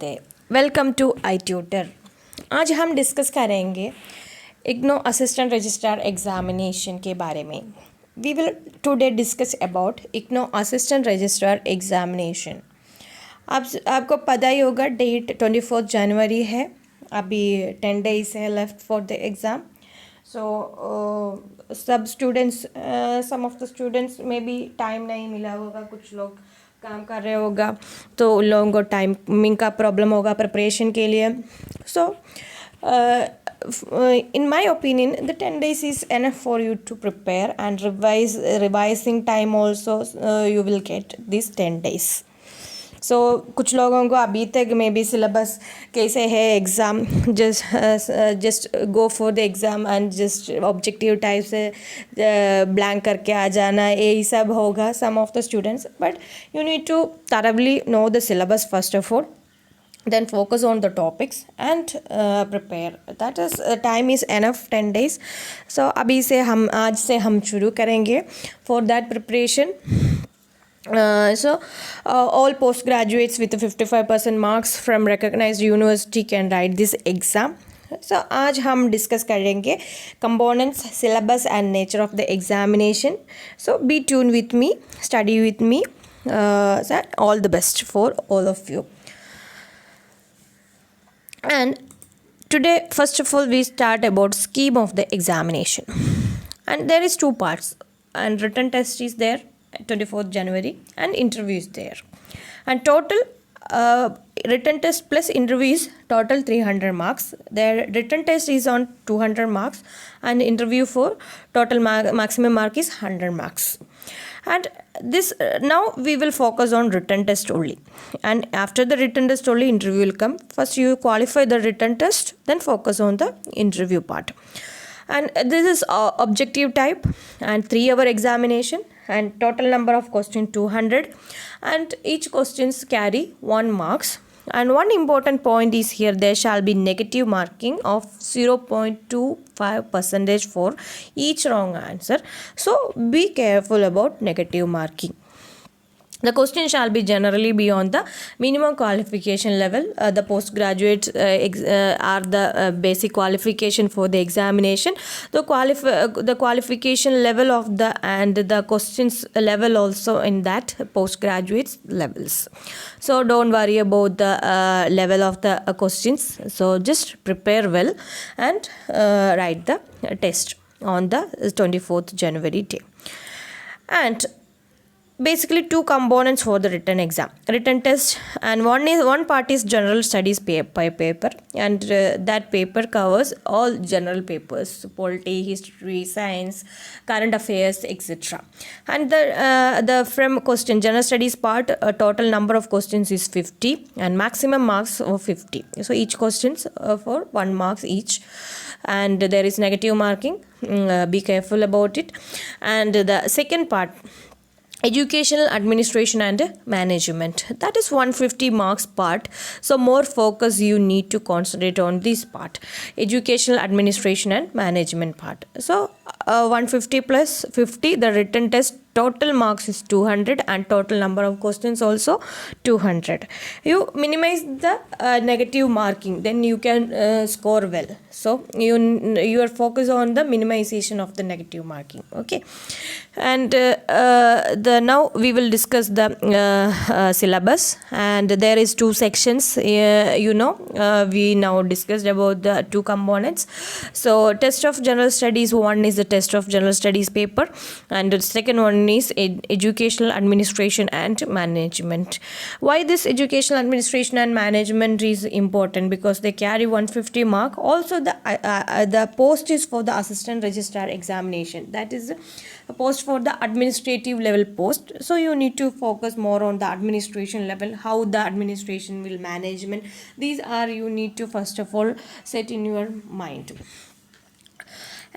Welcome to I tutor. आज हम discuss करेंगे इग्नो असिस्टेंट रजिस्ट्रार एग्जामिनेशन के बारे में। We will today discuss about IGNOU assistant registrar examination. आपको पता ही होगा डेट 24 जनवरी है। अभी 10 डेज है left for the exam. So सब students some of the students में भी टाइम नहीं मिला होगा, कुछ लोग काम कर रहे होगा तो उन लोगों को टाइमिंग का प्रॉब्लम होगा प्रिपरेशन के लिए। सो in my opinion the 10 days is enough for you to prepare and revising time also you will get these 10 days. सो कुछ लोगों को अभी तक मे बी सिलेबस कैसे है exam just go for the exam and just objective type से blank करके आ जाना, यही सब होगा some of the students. But you need to thoroughly know the syllabus first of all, then focus on the topics and prepare. That is time is enough 10 days. So अभी से हम आज से हम शुरू करेंगे for that preparation. All postgraduates with 55% marks from recognized university can write this exam. So आज हम डिस्कस करेंगे components, syllabus and nature of the examination. So be tuned with me, study with me. So all the best for all of you. And today first of all we start about scheme of the examination, and there is two parts, and written test is there 24th January and interview is there, and total written test plus interview is total 300 marks. Their written test is on 200 marks and interview for total maximum mark is 100 marks. And this now we will focus on written test only, and after the written test only interview will come. First you qualify the written test, then focus on the interview part. And this is objective type and 3-hour examination, and total number of questions 200, and each questions carry 1 marks. And one important point is here, there shall be negative marking of 0.25% for each wrong answer. So be careful about negative marking. The question shall be generally be on the minimum qualification level. The postgraduates are the basic qualification for the examination. The qualification level of the and the questions level also in that postgraduates levels. So don't worry about the level of the questions. So just prepare well and write the test on the 24th January day. And basically two components for the written exam, written test, and one part is general studies paper, and that paper covers all general papers, polity, history, science, current affairs, etc. And the from question general studies part, total number of questions is 50 and maximum marks of 50. So each questions for 1 marks each, and there is negative marking. Be careful about it. And the second part, educational administration and management, that is 150 marks part. So more focus you need to concentrate on this part, educational administration and management part. So 150 plus 50, the written test total marks is 200 and total number of questions also 200. You minimize the negative marking, then you can score well. So you are focused on the minimization of the negative marking. Okay. And now we will discuss the syllabus, and there is 2 sections. We now discussed about the 2 components. So test of general studies, one is the test of general studies paper, and the second one is educational administration and management. Why this educational administration and management is important? Because they carry 150 mark. Also the post is for the assistant registrar examination, that is a post for the administrative level post. So you need to focus more on the administration level, how the administration will management. These are you need to first of all set in your mind.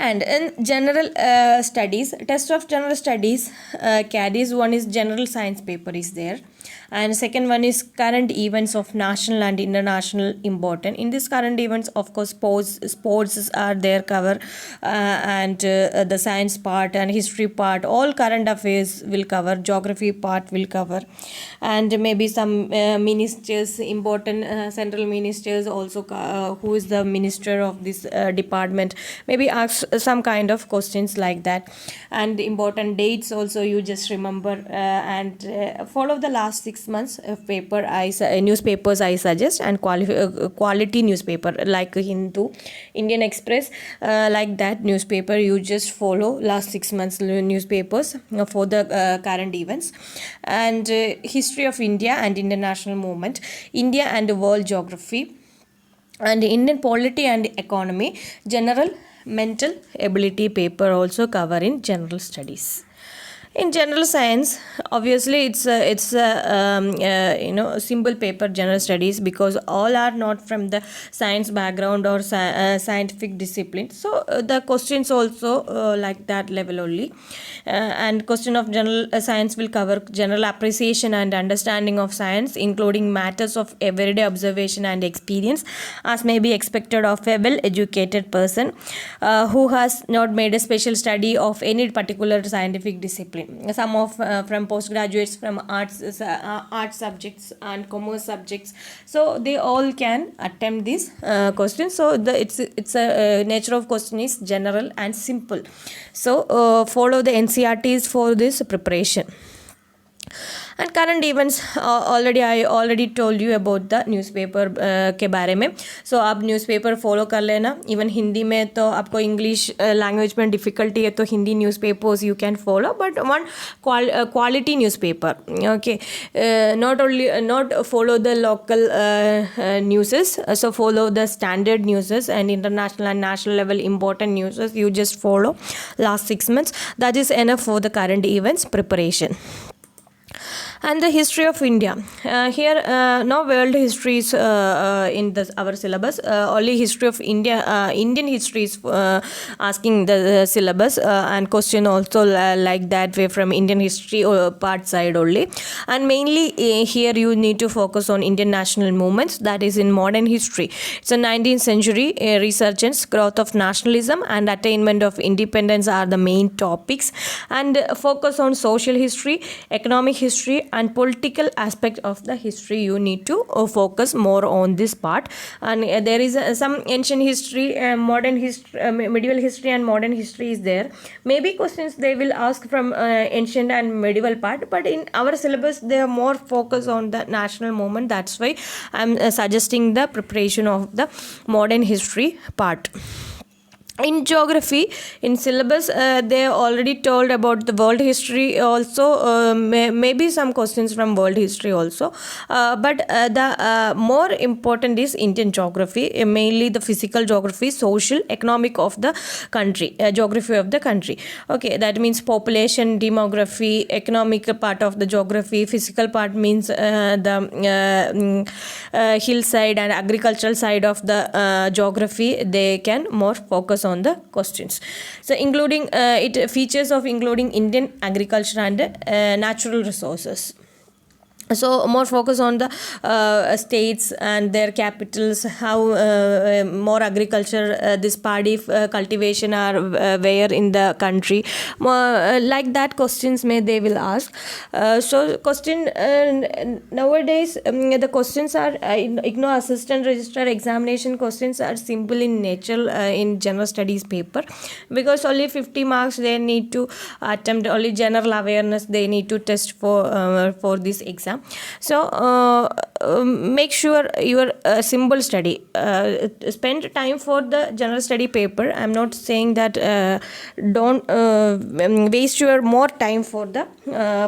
And in general studies, test of general studies carries one is general science paper is there, And second one is current events of national and international importance. In this current events, of course, sports are there cover, and the science part and history part, all current affairs will cover, geography part will cover, and maybe some ministers, important central ministers also, who is the minister of this department, maybe ask some kind of questions like that. And important dates also you just remember, and follow the last 6 months of newspapers I suggest, and quality newspaper like Hindu, Indian Express, like that newspaper you just follow last 6 months newspapers for the current events. And history of India and international movement, India and world geography, and Indian polity and economy, general mental ability paper also cover in general studies. In general science, obviously it's a simple paper, general studies, because all are not from the science background or scientific discipline. So the questions also like that level only. And question of general science will cover general appreciation and understanding of science, including matters of everyday observation and experience, as may be expected of a well educated person who has not made a special study of any particular scientific discipline. Some of from postgraduates from arts subjects and commerce subjects, so they all can attempt this question. So it's a nature of question is general and simple. So follow the NCRTs for this preparation. And current events, I already told you about the newspaper के बारे में. So आप newspaper follow कर लेना. Even Hindi में तो आपको English language में difficulty है तो Hindi newspapers you can follow, but one quality newspaper. Okay, not follow the local newses. So follow the standard newses and international and national level important newses. You just follow last 6 months. That is enough for the current events preparation. And the history of India. Here, no world history is in our syllabus. Only history of India, Indian history is asking the syllabus, and question also like that way from Indian history part side only. And mainly here you need to focus on Indian national movements, that is in modern history. It's a 19th century resurgence, growth of nationalism and attainment of independence are the main topics. And focus on social history, economic history and political aspect of the history. You need to focus more on this part. And there is some ancient history, modern history, medieval history and modern history is there. Maybe questions they will ask from ancient and medieval part, but in our syllabus they are more focused on the national movement. That's why I'm suggesting the preparation of the modern history part. In geography, in syllabus, they already told about the world history also, maybe some questions from world history also, but the more important is Indian geography, mainly the physical geography, social, economic of the country, geography of the country. Okay, that means population, demography, economic part of the geography, physical part means the hillside and agricultural side of the geography. They can more focus on the questions. So including it features of including Indian agriculture and natural resources. So more focus on the states and their capitals, how more agriculture, this paddy cultivation are where in the country, like that questions they will ask. So question nowadays the questions are IGNOU assistant register examination questions are simple in nature in general studies paper, because only 50 marks they need to attempt, only general awareness they need to test for this exam. So make sure your simple study, spend time for the general study paper. I'm not saying that don't waste your more time for the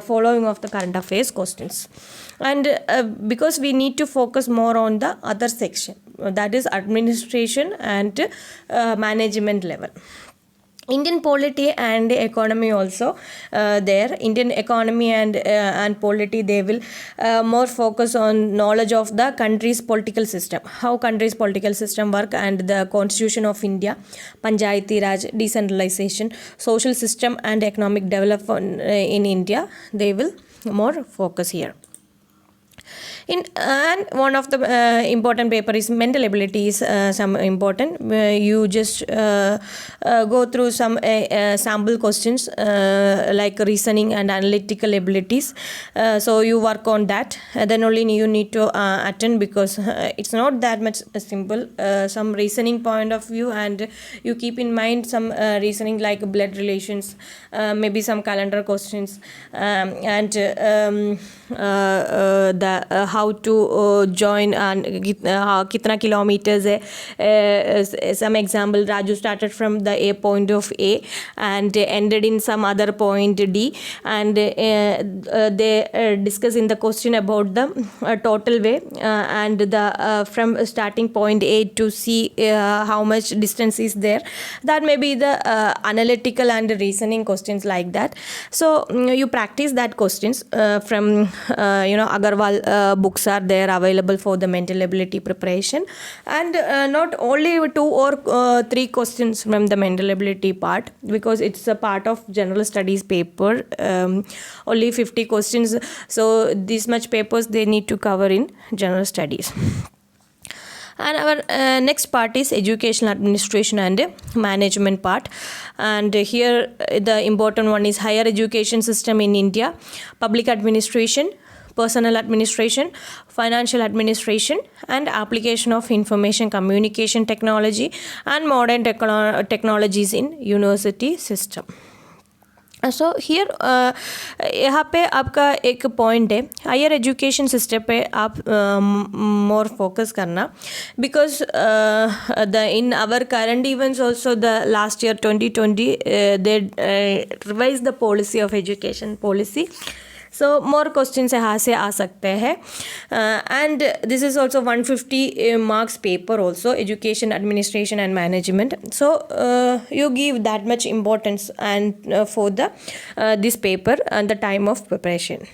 following of the current affairs questions. And because we need to focus more on the other section, that is administration and management level. Indian polity and economy also there. Indian economy and polity, they will more focus on knowledge of the country's political system, how country's political system work, and the constitution of India, Panchayati Raj, decentralization, social system and economic development in India. They will more focus here. And one of the important paper is mental abilities. Some important, you just go through some sample questions like reasoning and analytical abilities. So you work on that, then only you need to attend, because it's not that much simple. Some reasoning point of view, and you keep in mind some reasoning like blood relations, maybe some calendar questions, and the how to join and kitna kilometers hai. Some example, Raju started from the A point of A and ended in some other point D, and they discuss in the question about the total way, and the from starting point A to C, how much distance is there. That may be the analytical and reasoning questions like that. So you practice that questions from Agarwal books are there available for the mental ability preparation, and not only 2 or 3 questions from the mental ability part, because it's a part of general studies paper, only 50 questions, so this much papers they need to cover in general studies. And our next part is educational administration and management part. And here the important one is higher education system in India, public administration, personal administration, financial administration, and application of information communication technology and modern technologies in university system. So here यहाँ पे आपका एक point है, higher education system पे आप more focus करना, because the in our current events also the last year 2020 they revise the policy of education policy. So more questions यहाँ से आ सकते हैं, and this is also 150 marks paper also, education administration and management. So you give that much importance and for the this paper and the time of preparation.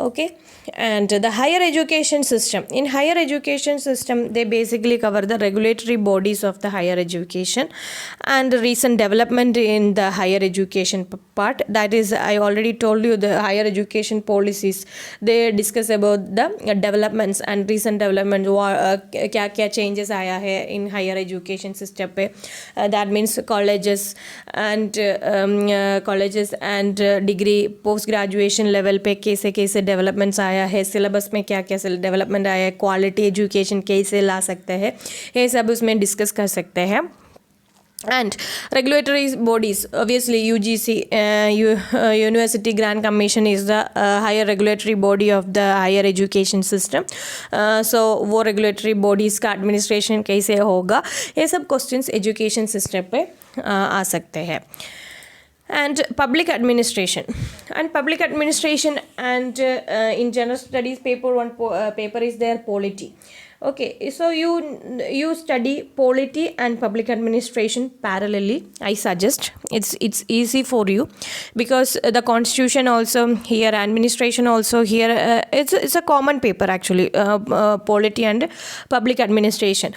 Okay. And the higher education system, in higher education system they basically cover the regulatory bodies of the higher education and recent development in the higher education part. That is, I already told you, the higher education policies, they discuss about the developments and recent development, क्या क्या changes आया है in higher education system पे. That means colleges and degree post graduation level पे कैसे कैसे developments आया है, सिलेबस में क्या क्या डेवलपमेंट आया है, क्वालिटी एजुकेशन कैसे ला सकते हैं, ये सब उसमें डिस्कस कर सकते हैं. And regulatory bodies, obviously UGC, University Grant Commission is the higher regulatory body of the higher education system. So वो regulatory bodies का administration कैसे होगा, ये सब questions education system पे आ सकते हैं. And public administration and in general studies paper one paper is there, polity. Okay, so you study polity and public administration parallelly. I suggest it's easy for you, because the constitution also here, administration also here, it's a common paper actually, polity and public administration.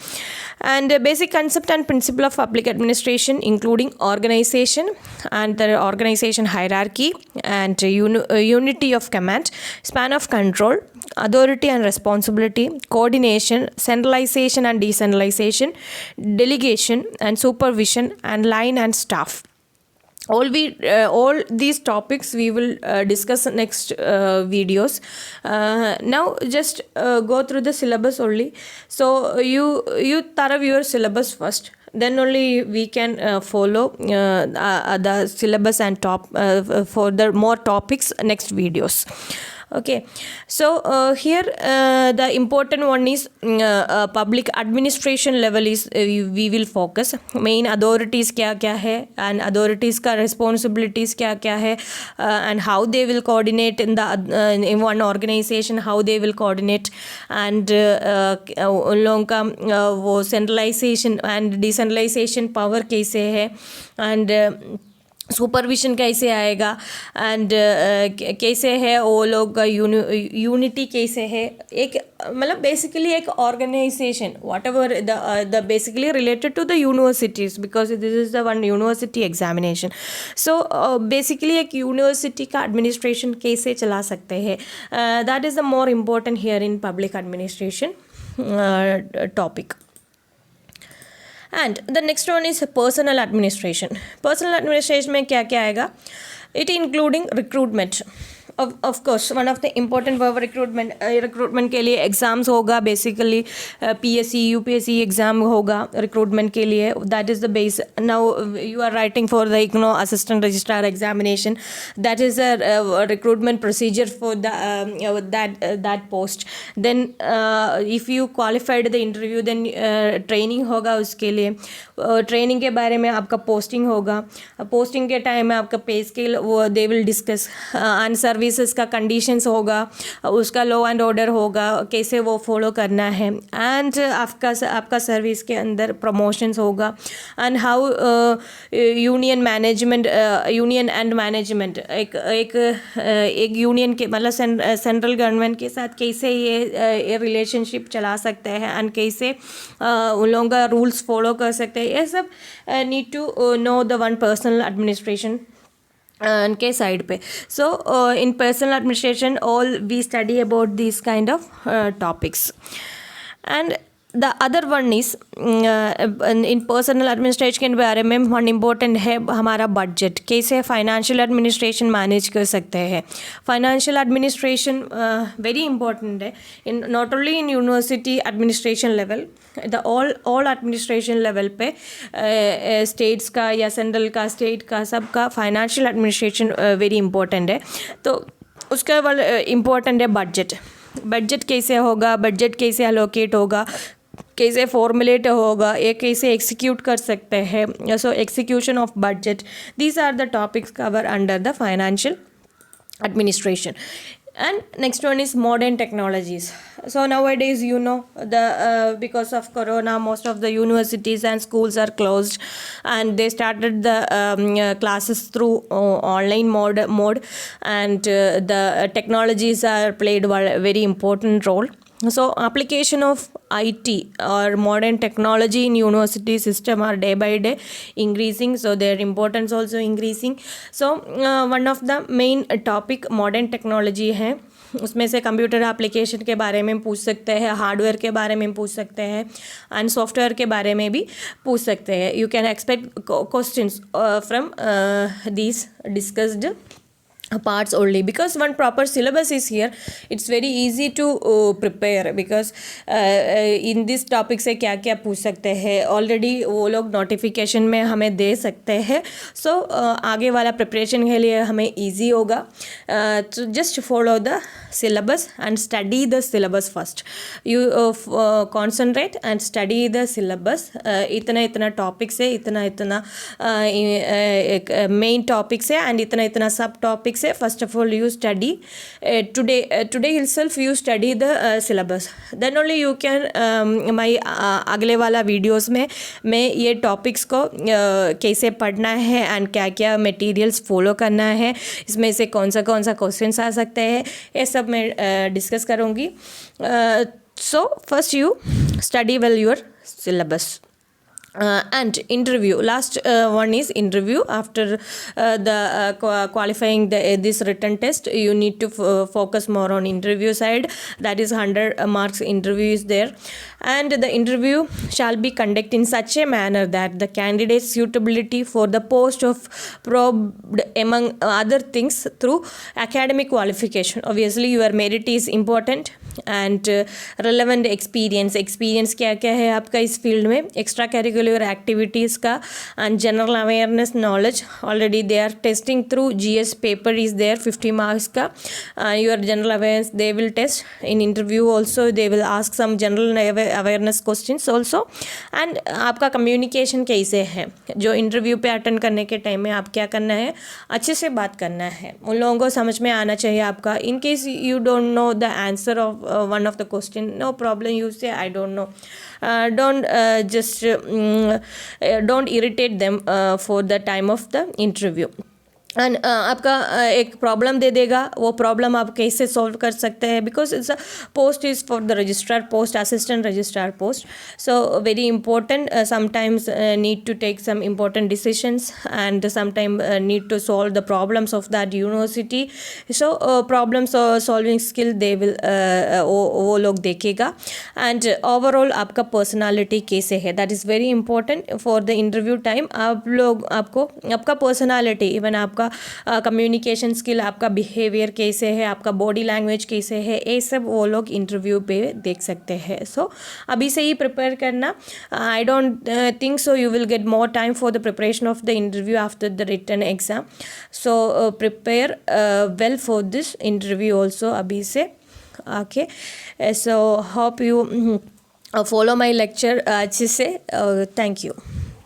And basic concept and principle of public administration, including organization and the organization hierarchy and unity of command, span of control, authority and responsibility, coordination, centralization and decentralization, delegation and supervision, and line and staff. All these topics we will discuss next videos. Now just go through the syllabus only. So you thorough your syllabus first, then only we can follow the syllabus and for the more topics next videos. Okay, so here the important one is public administration level is we will focus. Main authorities क्या क्या है, and authorities का responsibilities क्या क्या है, and how they will coordinate in the in one organization, how they will coordinate, and उन लोगों का वो centralization and decentralization power कैसे है, and सुपरविशन कैसे आएगा, एंड कैसे है वो लोग का यूनिटी कैसे है, एक मतलब बेसिकली एक organisation whatever the basically related to the universities, because this is the one university examination. So basically एक यूनिवर्सिटी का एडमिनिस्ट्रेशन कैसे चला सकते हैं, that is the more important here in public administration topic. And the next one is personal administration. Personal administration में क्या क्या आएगा? It including recruitment. Of course, one of the important for recruitment के लिए एग्ज़ाम्स होगा, basically PSC UPSC exam होगा recruitment के लिए. That is the base. Now you are writing for the IGNOU assistant registrar examination. That is a recruitment procedure for that post. Then if you qualified the interview, then training होगा उसके लिए. Training के बारे में आपका posting होगा. Posting के time में आपका पे स्केल वो they will discuss. And services का कंडीशंस होगा, उसका लॉ एंड ऑर्डर होगा, कैसे वो फॉलो करना है. एंड आपका सर्विस के अंदर प्रमोशंस होगा. And how union and management एक यूनियन के मतलब सेंट्रल गवर्नमेंट के साथ कैसे ये रिलेशनशिप चला सकते हैं, एंड कैसे उन लोगों का रूल्स फॉलो कर सकते हैं. ये सब need to know the one personal administration के साइड पे. So in personal administration all we study about this kind of topics. And the other one is in personal administration के बारे में वन इम्पोर्टेंट है हमारा बजट. कैसे financial administration manage कर सकते हैं. फाइनेंशियल एडमिनिस्ट्रेशन वेरी इंपॉर्टेंट है in not only in university administration level, the all administration level पे स्टेट्स का या सेंट्रल का स्टेट का सबका फाइनेंशियल एडमिनिस्ट्रेशन वेरी इंपॉर्टेंट है. तो उसका इम्पोर्टेंट है बजट कैसे होगा, बजट कैसे अलोकेट होगा, कैसे फॉर्मुलेट होगा, ये कैसे एग्जीक्यूट कर सकते हैं. So execution of budget, these are the topics cover under the financial administration. And next one is modern technologies. So nowadays, you know, because of corona, most of the universities and schools are closed, and they started the classes through online mode, and the technologies are played a very important role. So application of IT or modern technology in university system are day by day increasing, so their importance also increasing. So one of the main topic modern technology है, उसमें से computer application के बारे में पूछ सकते हैं, hardware के बारे में पूछ सकते हैं, एंड सॉफ्टवेयर के बारे में भी पूछ सकते हैं. You can expect questions from these discussed parts only, because one proper syllabus is here. It's very easy to prepare, because in this topic से क्या क्या पूछ सकते हैं ऑलरेडी वो लोग नोटिफिकेशन में हमें दे सकते हैं. सो आगे वाला प्रिपरेशन के लिए हमें easy होगा. तो just follow the syllabus and study the syllabus first. You concentrate and study the syllabus. इतना टॉपिक्स है, इतना मेन टॉपिक्स है, एंड इतना सब टॉपिक्स है. First of all, you study today itself, you study the syllabus. Then only you can my अगले वाला videos में मैं ये टॉपिक्स को कैसे पढ़ना है एंड क्या क्या मटेरियल्स फॉलो करना है, इसमें से कौन सा क्वेश्चंस आ सकते हैं, ये सब मैं डिस्कस करूँगी. So first you study well your syllabus. And interview, last one is interview. After the qualifying this written test, you need to focus more on interview side. That is 100 marks interview is there, and the interview shall be conducted in such a manner that the candidate's suitability for the post of probed among other things through academic qualification. Obviously your merit is important, and relevant experience क्या क्या है आपका इस field में, extra curricular activities का, and general awareness knowledge. Already they are testing through GS paper is there 50 marks का. Your general awareness they will test in interview also. They will ask some general awareness questions also. And आपका communication कैसे है, जो interview पे attend करने के time में आप क्या करना है, अच्छे से बात करना है, उन लोगों को समझ में आना चाहिए आपका. In case you don't know the answer of one of the question, no problem, you say I don't know. Don't irritate them for the time of the interview. And आपका एक प्रॉब्लम दे देगा, वो प्रॉब्लम आप कैसे solve कर सकते हैं, because it's a post is for the registrar post, assistant registrar post. So very important, sometimes need to take some important decisions, and sometimes need to solve the problems of that university. So problem solving skill they will वो लोग देखेगा. And overall आपका personality कैसे है, that is very important for the interview time. आप लोग आपको आपका पर्सनालिटी, इवन आपका कम्युनिकेशन स्किल, आपका बिहेवियर कैसे है, आपका बॉडी लैंग्वेज कैसे है, ये सब वो लोग इंटरव्यू पे देख सकते हैं. सो अभी से ही प्रिपेयर करना. I don't think so you will get more time for the preparation of the interview after the written exam. So prepare well for this interview also अभी से. Okay, so hope you follow my lecture अच्छे से. Thank you.